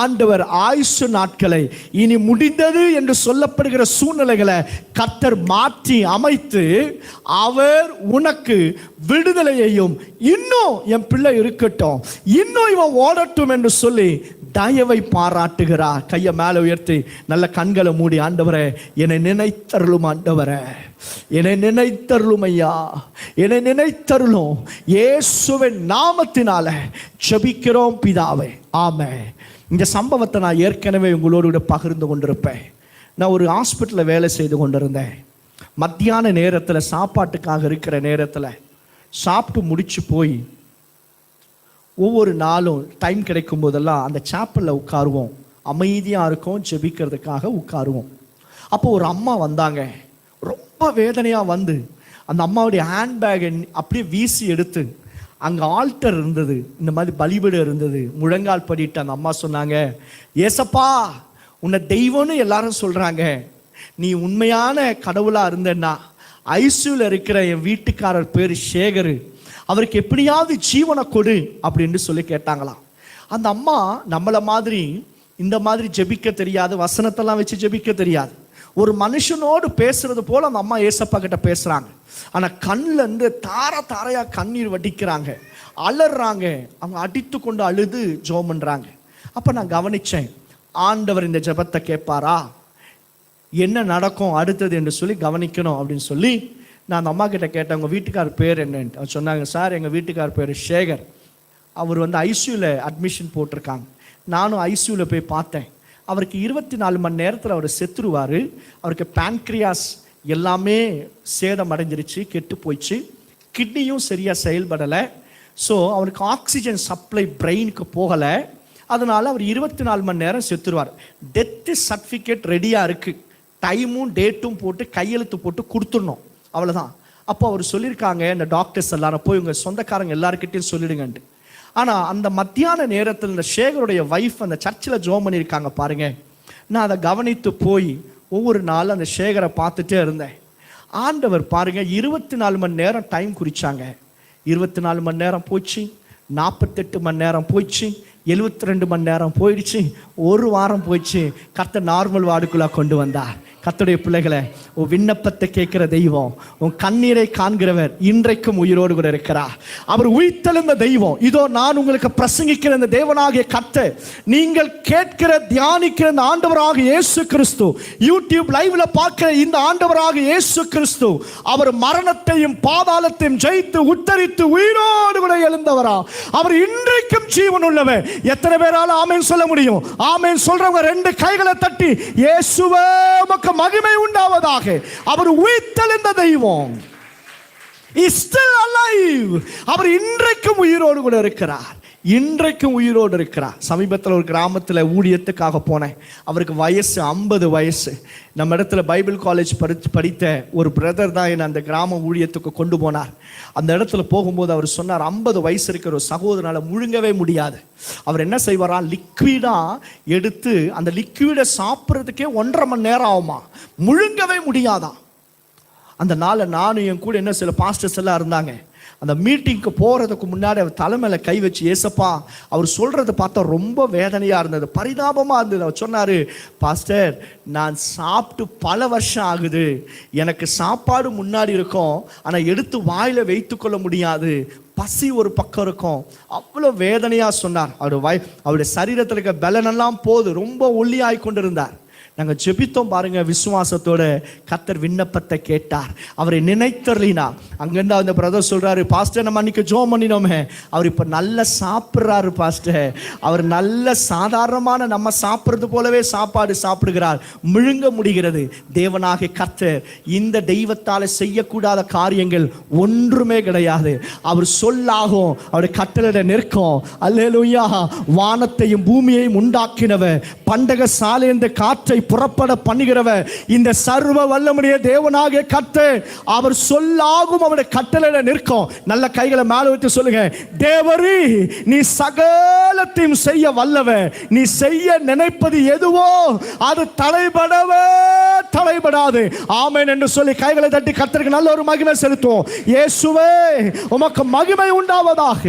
ஆண்டவர் ஆயுசு நாட்களை இனி முடிந்தது என்று சொல்லப்படுகிற சூழ்நிலைகளை கர்த்தர் மாற்றி அமைத்து அவர் உனக்கு விடுதலையையும், இன்னும் என் பிள்ளை இருக்கட்டும், இன்னும் இவன் ஓடட்டும் என்று சொல்லி தயவை பாராட்டுகிறார். கையை மேலே உயர்த்தி நல்ல கண்களை மூடி, ஆண்டவரே என்னை நினைத்தருளும், ஆண்டவரே என்னை நினைத்தருளும் ஐயா, என்னை நினைத்தருளும், இயேசுவின் நாமத்தினால ஜெபிக்கிறோம் பிதாவே, ஆமென். இந்த சம்பவத்தை நான் ஏற்கனவே உங்களோடு பகிர்ந்து கொண்டிருப்பேன். நான் ஒரு ஹாஸ்பிட்டலில் வேலை செய்து கொண்டிருந்தேன். மத்தியான நேரத்தில் சாப்பாட்டுக்காக இருக்கிற நேரத்தில் சாப்பிட்டு முடிச்சு போய் ஒவ்வொரு நாளும் டைம் கிடைக்கும் போதெல்லாம் அந்த சாப்பலில் உட்காருவோம், அமைதியாக இருக்கும், ஜெபிக்கிறதுக்காக உட்காருவோம். அப்போ ஒரு அம்மா வந்தாங்க, ரொம்ப வேதனையாக வந்து அந்த அம்மாவுடைய ஹேண்ட்பேக்கை அப்படியே வீசி எடுத்து, அங்கே ஆல்டர் இருந்தது, இந்த மாதிரி பலிபீடு இருந்தது, முழங்கால் படிட்டு அந்த அம்மா சொன்னாங்க, ஏசப்பா உன்னை தெய்வம்னு எல்லாரும் சொல்கிறாங்க, நீ உண்மையான கடவுளாக இருந்தேன்னா ஐசியூவில் இருக்கிற என் வீட்டுக்காரர் பேர் சேகர், அவருக்கு எப்படியாவது ஜீவனை கொடு அப்படின்னு சொல்லி கேட்டாங்களாம். அந்த அம்மா நம்மளை மாதிரி இந்த மாதிரி ஜெபிக்க தெரியாது, வசனத்தெல்லாம் வச்சு ஜெபிக்க தெரியாது, ஒரு மனுஷனோடு பேசுறது போல அந்த அம்மா ஏசப்பா கிட்ட பேசுறாங்க. ஆனால் கண்ணில் இருந்து தார தாரையா கண்ணீர் வடிக்கிறாங்க, அலறாங்க, அவங்க அடித்து கொண்டு அழுது ஜெபம் பண்றாங்க. அப்போ நான் கவனிச்சேன், ஆண்டவர் இந்த ஜெபத்தை கேட்பாரா, என்ன நடக்கும் அடுத்தது என்று சொல்லி கவனிக்கணும் அப்படின்னு சொல்லி நான் அந்த அம்மா கிட்ட கேட்டேன், உங்கள் வீட்டுக்கார் பேர் என்னன்ட்டு. அவர் சொன்னாங்க, சார் எங்கள் வீட்டுக்கார் பேர் சேகர், அவர் வந்து ஐசியூவில் அட்மிஷன் போட்டிருக்காங்க. நானும் ஐசியூவில் போய் பார்த்தேன், அவருக்கு 24 மணி நேரத்தில் அவர் செத்துருவார், அவருக்கு பேன்க்ரியாஸ் எல்லாமே சேதம் அடைஞ்சிருச்சு, கெட்டு போயிடுச்சு, கிட்னியும் சரியாக செயல்படலை, ஸோ அவருக்கு ஆக்சிஜன் சப்ளை பிரெயினுக்கு போகலை, அதனால் அவர் 24 மணி நேரம் செத்துருவார். டெத்து சர்டிஃபிகேட் ரெடியாக இருக்குது, டைமும் டேட்டும் போட்டு கையெழுத்து போட்டு கொடுத்துடணும், அவ்வளோதான். அப்போ அவர் சொல்லியிருக்காங்க, இந்த டாக்டர்ஸ் எல்லாரும் போய் உங்கள் சொந்தக்காரங்க எல்லாருக்கிட்டையும் சொல்லிடுங்கன்ட்டு. ஆனால் அந்த மத்தியான நேரத்தில் இந்த சேகருடைய வைஃப் அந்த சர்ச்சில் ஜெபம் பண்ணியிருக்காங்க பாருங்க. நான் அதை கவனித்து போய் ஒவ்வொரு நாளும் அந்த சேகரை பார்த்துட்டே இருந்தேன். ஆண்டவர் பாருங்க 24 மணி நேரம் டைம் குறிச்சாங்க. 24 மணி நேரம் போச்சு, 48 மணி நேரம் போயிடுச்சு, 72 மணி நேரம் போயிடுச்சு, ஒரு வாரம் போயிடுச்சு, கர்த்தர் நார்மல் வார்டுக்குள்ளே கொண்டு வந்தார். கர்த்தருடைய பிள்ளைகளை, உன் விண்ணப்பத்தை கேட்கிற தெய்வம், உன் கண்ணீரை காண்கிறவர் இன்றைக்கும் உயிரோடு கூட இருக்கிறார். அவர் உயிர்த்தெழுந்த தெய்வம். இதோ நான் உங்களுக்கு பிரசங்கிக்கிற இந்த தேவனாகிய கர்த்தர், நீங்கள் கேட்கிற தியானிக்கிற இந்த ஆண்டவராக இயேசு கிறிஸ்து, யூடியூப் லைவ்ல பார்க்கிற இந்த ஆண்டவராக இயேசு கிறிஸ்து, அவர் மரணத்தையும் பாதாளத்தையும் ஜெயித்து உத்தரித்து உயிரோடு கூட எழுந்தவரா, அவர் இன்றைக்கும் ஜீவன் உள்ளவர். எத்தனை பேரால ஆமென் சொல்ல முடியும்? ஆமென் சொல்றவங்க 2 கைகளை தட்டி, இயேசுவே உமக்கு மகிமை உண்டாவதாக. அவர் உயிர்த்தெழுந்த தெய்வம், is still alive. அவர் இன்றைக்கும் உயிரோடு கூட இருக்கிறார், இன்றைக்கும் உயிரோடு இருக்கிறார். சமீபத்தில் ஒரு கிராமத்தில் ஊழியத்துக்காக போனேன். அவருக்கு வயசு 50 வயசு. நம்ம இடத்துல பைபிள் காலேஜ் படித்த ஒரு பிரதர் தான் என்னை அந்த கிராம ஊழியத்துக்கு கொண்டு போனார். அந்த இடத்துல போகும்போது அவர் சொன்னார், 50 வயசு இருக்கிற ஒரு சகோதரனால் முழுங்கவே முடியாது. அவர் என்ன செய்வாரா, லிக்விடாக எடுத்து அந்த லிக்விடை சாப்பிட்றதுக்கே 1.5 மணி நேரம் ஆகுமா, முழுங்கவே முடியாதான். அந்த நாளை நானும் என் கூட என்ன சில பாஸ்டர்ஸ் எல்லாம் இருந்தாங்க. அந்த மீட்டிங்க்கு போகிறதுக்கு முன்னாடி அவர் தலைமையில கை வச்சு, ஏசப்பா அவர் சொல்கிறத பார்த்தா ரொம்ப வேதனையாக இருந்தது, பரிதாபமாக இருந்தது. அவர் சொன்னார், பாஸ்டர் நான் சாப்பிட்டு பல வருஷம் ஆகுது, எனக்கு சாப்பாடு முன்னாடி இருக்கும், ஆனால் எடுத்து வாயில் வைத்து கொள்ள முடியாது, பசி ஒரு பக்கம் இருக்கும், அவ்வளோ வேதனையாக சொன்னார். அவருடைய சரீரத்தில் இருக்க பலனெல்லாம் போது, ரொம்ப ஒல்லியாகி கொண்டு இருந்தார். நாங்கள் ஜெபித்தோம் பாருங்க, விசுவாசத்தோட. கர்த்தர் விண்ணப்பத்தை கேட்டார், அவரை நினைத்தர்லினா. அங்கேருந்து அந்த பிரதர் சொல்றாரு, பாஸ்டர் நம்ம அன்னைக்கு ஜெபம் பண்ணினோமே, அவர் இப்போ நல்லா சாப்பிட்றாரு பாஸ்டர், அவர் நல்ல சாதாரணமான நம்ம சாப்பிட்றது போலவே சாப்பாடு சாப்பிடுகிறார், முழுங்க முடிகிறது. தேவனாகிய கர்த்தர் இந்த தெய்வத்தால் செய்யக்கூடாத காரியங்கள் ஒன்றுமே கிடையாது. அவர் சொல்லாகும், அவருடைய கட்டளையிட நிற்கும். அல்லேலூயா. வானத்தையும் பூமியையும் உண்டாக்கினவர், பண்டக சாலைந்த காற்றை புறப்பட பண்ணுகிறவர், இந்த சர்வ வல்லமுடைய தேவனாகிய கர்த்தர், அவர் சொல்லாகும், அவருடைய கட்டளையிட நிற்கும். நல்ல கைகளை மேல வைத்து சொல்லுங்க, தேவரீ நீ சகலத்தையும் செய்ய வல்லவர், நீ செய்ய நினைப்பது எதுவோ அது தலைபடவே தலைபடாது. ஆமென் என்று சொல்லி கைகளை தட்டி கர்த்தருக்கு நல்ல ஒரு மகிமை செலுத்துவோம். இயேசுவே உமக்கு மகிமை உண்டாவதாக.